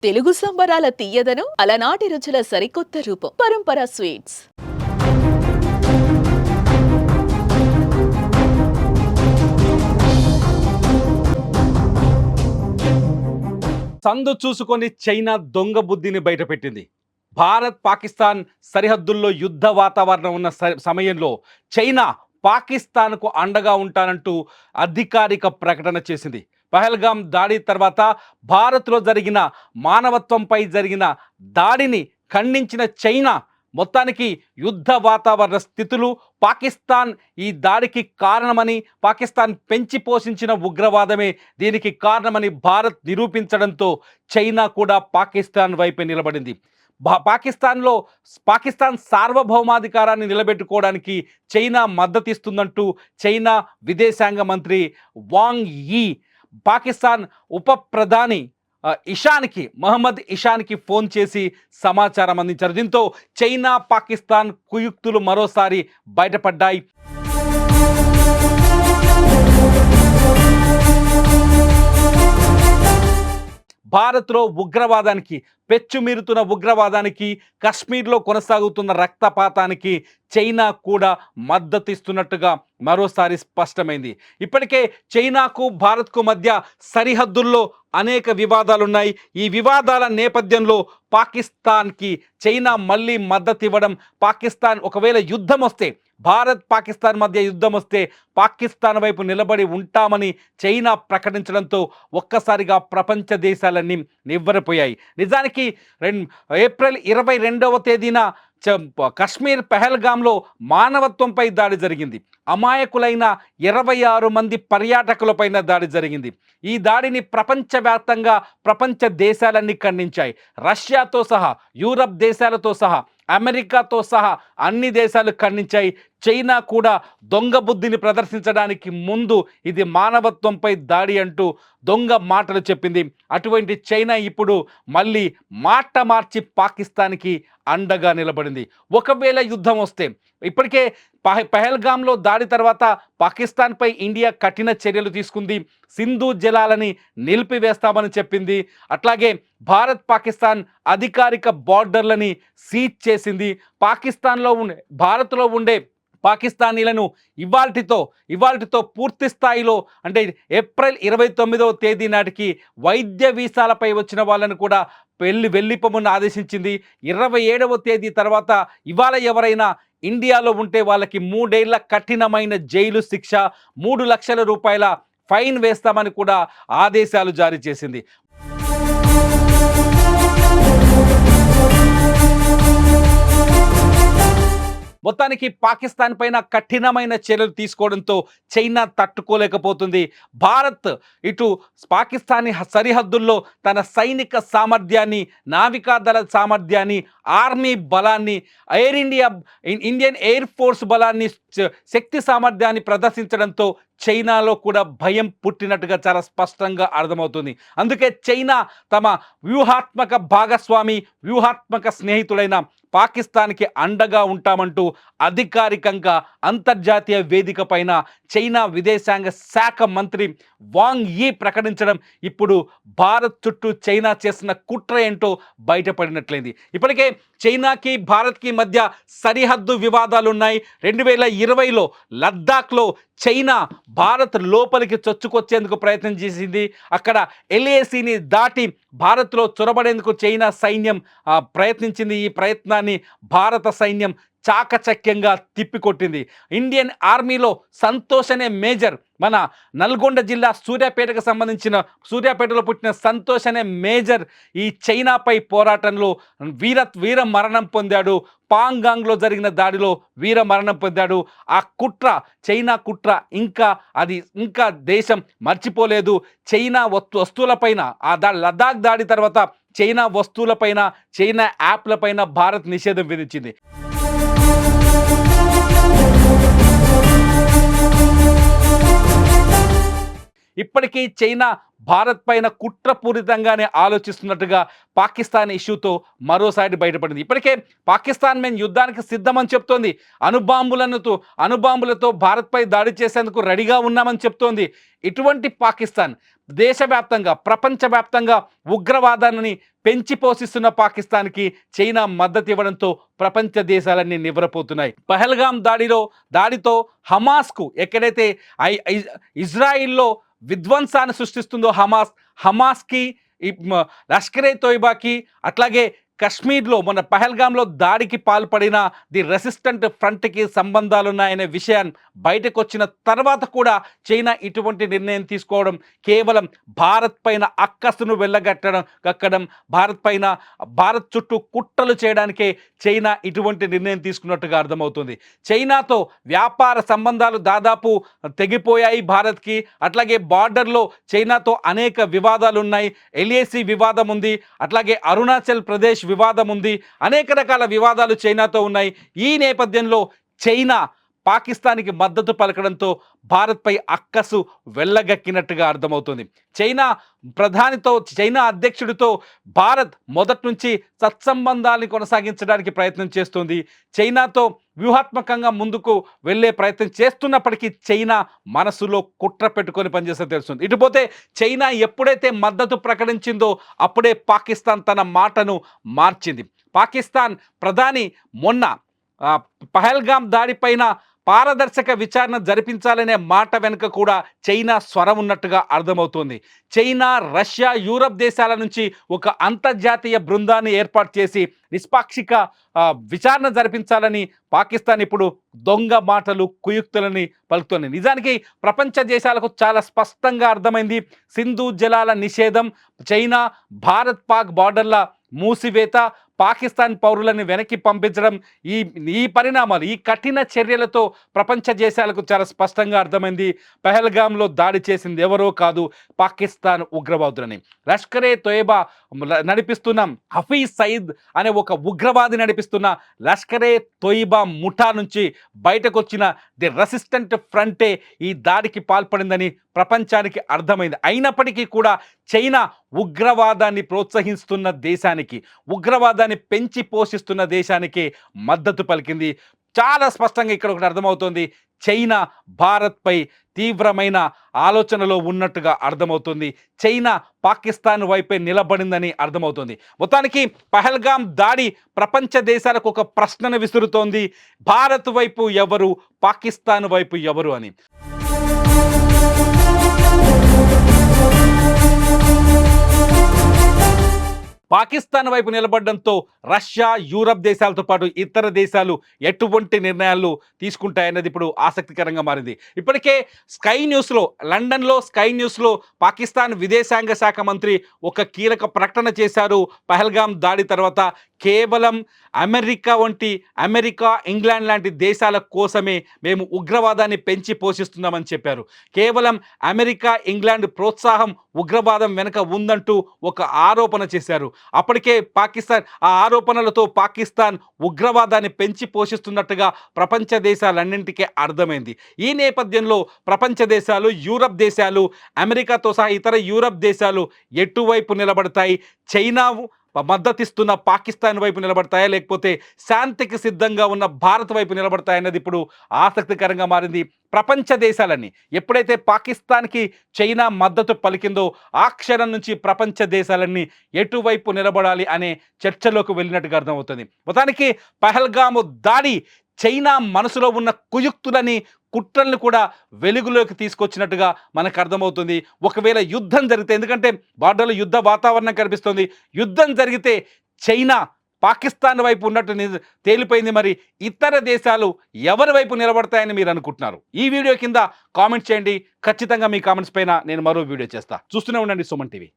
తెలుగు సంబరాల తీయదనం అలనాటి రుచుల సరికొత్త రూపం పరంపర స్వీట్స్. సందు చూసుకొని చైనా దొంగ బుద్ధిని బయటపెట్టింది. భారత్ పాకిస్తాన్ సరిహద్దుల్లో యుద్ధ వాతావరణం ఉన్న సమయంలో చైనా పాకిస్తాన్కు అండగా ఉంటానంటూ అధికారిక ప్రకటన చేసింది. పహల్గాం దాడి తర్వాత భారత్లో జరిగిన మానవత్వంపై జరిగిన దాడిని ఖండించిన చైనా మొత్తానికి యుద్ధ వాతావరణ స్థితులు, పాకిస్తాన్ ఈ దాడికి కారణమని, పాకిస్తాన్ పెంచి పోషించిన ఉగ్రవాదమే దీనికి కారణమని భారత్ నిరూపించడంతో చైనా కూడా పాకిస్తాన్ వైపే నిలబడింది. పాకిస్తాన్ సార్వభౌమాధికారాన్ని నిలబెట్టుకోవడానికి చైనా మద్దతిస్తుందంటూ చైనా విదేశాంగ మంత్రి వాంగ్ యీ పాకిస్తాన్ ఉప ప్రధాని మహమ్మద్ ఇషాన్కి ఫోన్ చేసి సమాచారం అందించారు. దీంతో చైనా పాకిస్తాన్ కుయుక్తులు మరోసారి బయటపడ్డాయి. భారత్లో ఉగ్రవాదానికి, పెచ్చుమీరుతున్న ఉగ్రవాదానికి, కశ్మీర్లో కొనసాగుతున్న రక్తపాతానికి చైనా కూడా మద్దతిస్తున్నట్టుగా మరోసారి స్పష్టమైంది. ఇప్పటికే చైనాకు భారత్కు మధ్య సరిహద్దుల్లో అనేక వివాదాలున్నాయి. ఈ వివాదాల నేపథ్యంలో పాకిస్తాన్కి చైనా మళ్ళీ మద్దతు ఇవ్వడం, పాకిస్తాన్ ఒకవేళ యుద్ధం వస్తే, భారత్ పాకిస్తాన్ మధ్య యుద్ధం వస్తే పాకిస్తాన్ వైపు నిలబడి ఉంటామని చైనా ప్రకటించడంతో ఒక్కసారిగా ప్రపంచ దేశాలన్నీ నివ్వెరపోయాయి. నిజానికి ఏప్రిల్ 22వ తేదీన కశ్మీర్ పహల్గాంలో మానవత్వంపై దాడి జరిగింది. అమాయకులైన 26 మంది పర్యాటకులపైన దాడి జరిగింది. ఈ దాడిని ప్రపంచవ్యాప్తంగా ప్రపంచ దేశాలన్నీ ఖండించాయి. రష్యాతో సహా, యూరప్ దేశాలతో సహా, అమెరికాతో సహా అన్ని దేశాలు ఖండించాయి. చైనా కూడా దొంగ బుద్ధిని ప్రదర్శించడానికి ముందు ఇది మానవత్వంపై దాడి అంటూ దొంగ మాటలు చెప్పింది. అటువంటి చైనా ఇప్పుడు మళ్ళీ మాట మార్చి పాకిస్తాన్కి అండగా నిలబడింది. ఒకవేళ యుద్ధం వస్తే, ఇప్పటికే పహల్గాంలో దాడి తర్వాత పాకిస్తాన్పై ఇండియా కఠిన చర్యలు తీసుకుంది. సింధు జలాలని నిలిపివేస్తామని చెప్పింది. అట్లాగే భారత్ పాకిస్తాన్ అధికారిక బార్డర్లని సీజ్ చేసింది. భారత్లో ఉండే పాకిస్తానీలను ఇవాల్టితో పూర్తి స్థాయిలో, అంటే ఏప్రిల్ 29వ తేదీ నాటికి వైద్య వీసాలపై వచ్చిన వాళ్ళను కూడా వెళ్ళిపోమని ఆదేశించింది. 27వ తేదీ తర్వాత ఇవాళ ఎవరైనా ఇండియాలో ఉంటే వాళ్ళకి 3 ఏళ్ల కఠినమైన జైలు శిక్ష, 3 లక్షల రూపాయల ఫైన్ వేస్తామని కూడా ఆదేశాలు జారీ చేసింది. మొత్తానికి పాకిస్తాన్ పైన కఠినమైన చర్యలు తీసుకోవడంతో చైనా తట్టుకోలేకపోతుంది. భారత్ ఇటు పాకిస్తానీ సరిహద్దుల్లో తన సైనిక సామర్థ్యాన్ని, నావికాదళ సామర్థ్యాన్ని, ఆర్మీ బలాన్ని, ఇండియన్ ఎయిర్ ఫోర్స్ బలాన్ని, శక్తి సామర్థ్యాన్ని ప్రదర్శించడంతో చైనాలో కూడా భయం పుట్టినట్టుగా చాలా స్పష్టంగా అర్థమవుతుంది. అందుకే చైనా తమ వ్యూహాత్మక భాగస్వామి, వ్యూహాత్మక స్నేహితుడైన పాకిస్తాన్కి అండగా ఉంటామంటూ అధికారికంగా అంతర్జాతీయ వేదిక పైన చైనా విదేశాంగ శాఖ మంత్రి వాంగ్ యీ ప్రకటించడం ఇప్పుడు భారత్ చుట్టూ చైనా చేసిన కుట్ర ఏంటో బయటపడినట్లయింది. ఇప్పటికే చైనాకి భారత్కి మధ్య సరిహద్దు వివాదాలున్నాయి. 2020లో లద్దాఖ్లో చైనా భారత్ లోపలికి చొచ్చుకొచ్చేందుకు ప్రయత్నం చేసింది. అక్కడ LACని దాటి భారత్లో చొరబడేందుకు చైనా సైన్యం ప్రయత్నించింది. ఈ ప్రయత్నాన్ని భారత సైన్యం చాకచక్యంగా తిప్పికొట్టింది. ఇండియన్ ఆర్మీలో సంతోష్ అనే మేజర్, మన నల్గొండ జిల్లా సూర్యాపేటలో పుట్టిన సంతోష్ అనే మేజర్ ఈ చైనాపై పోరాటంలో వీర మరణం పొందాడు. పాంగాంగ్లో జరిగిన దాడిలో వీర మరణం పొందాడు. ఆ చైనా కుట్ర ఇంకా దేశం మర్చిపోలేదు. చైనా వస్తువులపైన లద్దాఖ్ దాడి తర్వాత చైనా వస్తువులపైన, చైనా యాప్లపైన భారత్ నిషేధం విధించింది. ఇప్పటికీ చైనా భారత్ పైన కుట్రపూరితంగానే ఆలోచిస్తున్నట్టుగా పాకిస్తాన్ ఇష్యూతో మరోసారి బయటపడింది. ఇప్పటికే పాకిస్తాన్ మేము యుద్ధానికి సిద్ధమని చెప్తోంది. అణుబాంబులతో భారత్పై దాడి చేసేందుకు రెడీగా ఉన్నామని చెప్తోంది. ఇటువంటి పాకిస్తాన్ దేశవ్యాప్తంగా ప్రపంచవ్యాప్తంగా ఉగ్రవాదాన్ని పెంచి పోషిస్తున్న పాకిస్తాన్కి చైనా మద్దతు ఇవ్వడంతో ప్రపంచ దేశాలన్నీ నివ్వరపోతున్నాయి. పహల్గాం దాడితో హమాస్కు ఎక్కడైతే ఇజ్రాయిల్లో విధ్వంసాన్ని సృష్టిస్తుందో హమాస్కి లష్కరే తోయిబాకి అట్లాగే కశ్మీర్లో మొన్న పహల్గాంలో దాడికి పాల్పడిన ది రెసిస్టెంట్ ఫ్రంట్కి సంబంధాలున్నాయనే విషయాన్ని బయటకు వచ్చిన తర్వాత కూడా చైనా ఇటువంటి నిర్ణయం తీసుకోవడం కేవలం భారత్ పైన అక్కసును వెళ్ళగట్టడం భారత్ చుట్టూ కుట్రలు చేయడానికే చైనా ఇటువంటి నిర్ణయం తీసుకున్నట్టుగా అర్థమవుతుంది. చైనాతో వ్యాపార సంబంధాలు దాదాపు తెగిపోయాయి భారత్కి. అట్లాగే బార్డర్లో చైనాతో అనేక వివాదాలు ఉన్నాయి. ఎల్ఏసి వివాదం ఉంది, అట్లాగే అరుణాచల్ ప్రదేశ్ వివాదం ఉంది, అనేక రకాల వివాదాలు చైనాతో ఉన్నాయి. ఈ నేపథ్యంలో చైనా పాకిస్తాన్కి మద్దతు పలకడంతో భారత్పై అక్కసు వెళ్ళగక్కినట్టుగా అర్థమవుతుంది. చైనా అధ్యక్షుడితో భారత్ మొదటి నుంచి సత్సంబంధాన్ని కొనసాగించడానికి ప్రయత్నం చేస్తుంది. చైనాతో వ్యూహాత్మకంగా ముందుకు వెళ్ళే ప్రయత్నం చేస్తున్నప్పటికీ చైనా మనసులో కుట్ర పెట్టుకొని పనిచేస్తే తెలుస్తుంది. ఇటుపోతే చైనా ఎప్పుడైతే మద్దతు ప్రకటించిందో అప్పుడే పాకిస్తాన్ తన మాటను మార్చింది. పాకిస్తాన్ ప్రధాని మొన్న పహల్గాం దాడిపైన పారదర్శక విచారణ జరిపించాలనే మాట వెనుక కూడా చైనా స్వరం ఉన్నట్టుగా అర్థమవుతోంది. చైనా, రష్యా, యూరప్ దేశాల నుంచి ఒక అంతర్జాతీయ బృందాన్ని ఏర్పాటు చేసి నిష్పాక్షిక విచారణ జరిపించాలని పాకిస్తాన్ ఇప్పుడు దొంగ మాటలు, కుయుక్తులని పలుకుతోంది. నిజానికి ప్రపంచ దేశాలకు చాలా స్పష్టంగా అర్థమైంది. సింధు జలాల నిషేధం, చైనా భారత్ పాక్ బార్డర్ల మూసివేత, పాకిస్తాన్ పౌరులను వెనక్కి పంపించడం, ఈ పరిణామాలు, ఈ కఠిన చర్యలతో ప్రపంచ దేశాలకు చాలా స్పష్టంగా అర్థమైంది పహల్గాంలో దాడి చేసింది ఎవరో కాదు, పాకిస్తాన్ ఉగ్రవాదులని. లష్కరే తోయిబా నడిపిస్తున్న హఫీజ్ సయీద్ అనే ఒక ఉగ్రవాది నడిపిస్తున్న లష్కరే తోయిబా ముఠా నుంచి బయటకు వచ్చిన ది రెసిస్టెంట్ ఫ్రంటే ఈ దాడికి పాల్పడిందని ప్రపంచానికి అర్థమైంది. అయినప్పటికీ కూడా చైనా ఉగ్రవాదాన్ని ప్రోత్సహిస్తున్న దేశానికి, ఉగ్రవాదాన్ని పెంచి పోషిస్తున్న దేశానికి మద్దతు పలికింది. చాలా స్పష్టంగా ఇక్కడ ఒకటి అర్థమవుతోంది, చైనా భారత్పై తీవ్రమైన ఆలోచనలో ఉన్నట్టుగా అర్థమవుతుంది. చైనా పాకిస్తాన్ వైపే నిలబడిందని అర్థమవుతుంది. మొత్తానికి పహల్గాం దాడి ప్రపంచ దేశాలకు ఒక ప్రశ్నను విసురుతోంది, భారత్ వైపు ఎవరు, పాకిస్తాన్ వైపు ఎవరు అని. పాకిస్తాన్ వైపు నిలబడడంతో రష్యా, యూరప్ దేశాలతో పాటు ఇతర దేశాలు ఎటువంటి నిర్ణయాలు తీసుకుంటాయన్నది ఇప్పుడు ఆసక్తికరంగా మారింది. ఇప్పటికే లండన్లో స్కై న్యూస్లో పాకిస్తాన్ విదేశాంగ శాఖ మంత్రి ఒక కీలక ప్రకటన చేశారు. పహల్గాం దాడి తర్వాత కేవలం అమెరికా, ఇంగ్లాండ్ లాంటి దేశాల కోసమే మేము ఉగ్రవాదాన్ని పెంచి పోషిస్తున్నామని చెప్పారు. కేవలం అమెరికా, ఇంగ్లాండ్ ప్రోత్సాహం ఉగ్రవాదం వెనుక ఉందంటూ ఒక ఆరోపణ చేశారు. అప్పటికే ఆ ఆరోపణలతో పాకిస్తాన్ ఉగ్రవాదాన్ని పెంచి పోషిస్తున్నట్టుగా ప్రపంచ దేశాలన్నింటికీ అర్థమైంది. ఈ నేపథ్యంలో ప్రపంచ దేశాలు, యూరప్ దేశాలు, అమెరికాతో సహా ఇతర యూరప్ దేశాలు ఎటువైపు నిలబడతాయి? చైనా మద్దతిస్తున్న పాకిస్తాన్ వైపు నిలబడతాయా, లేకపోతే శాంతికి సిద్ధంగా ఉన్న భారత్ వైపు నిలబడతాయన్నది ఇప్పుడు ఆసక్తికరంగా మారింది. ప్రపంచ దేశాలన్నీ ఎప్పుడైతే పాకిస్తాన్కి చైనా మద్దతు పలికిందో ఆ క్షణం నుంచి ప్రపంచ దేశాలన్నీ ఎటువైపు నిలబడాలి అనే చర్చలోకి వెళ్ళినట్టుగా అర్థమవుతుంది. మొత్తానికి పహల్గాము దాడి చైనా మనసులో ఉన్న కుయుక్తులని, కుట్రల్ని కూడా వెలుగులోకి తీసుకొచ్చినట్టుగా మనకు అర్థమవుతుంది. ఒకవేళ యుద్ధం జరిగితే, ఎందుకంటే బార్డర్లో యుద్ధ వాతావరణం కనిపిస్తుంది, యుద్ధం జరిగితే చైనా పాకిస్తాన్ వైపు ఉన్నట్టు తేలిపోయింది. మరి ఇతర దేశాలు ఎవరి వైపు నిలబడతాయని మీరు అనుకుంటున్నారు? ఈ వీడియో కింద కామెంట్ చేయండి. ఖచ్చితంగా మీ కామెంట్స్ పైన నేను మరో వీడియో చేస్తా. చూస్తూనే ఉండండి సుమన్ టీవీ.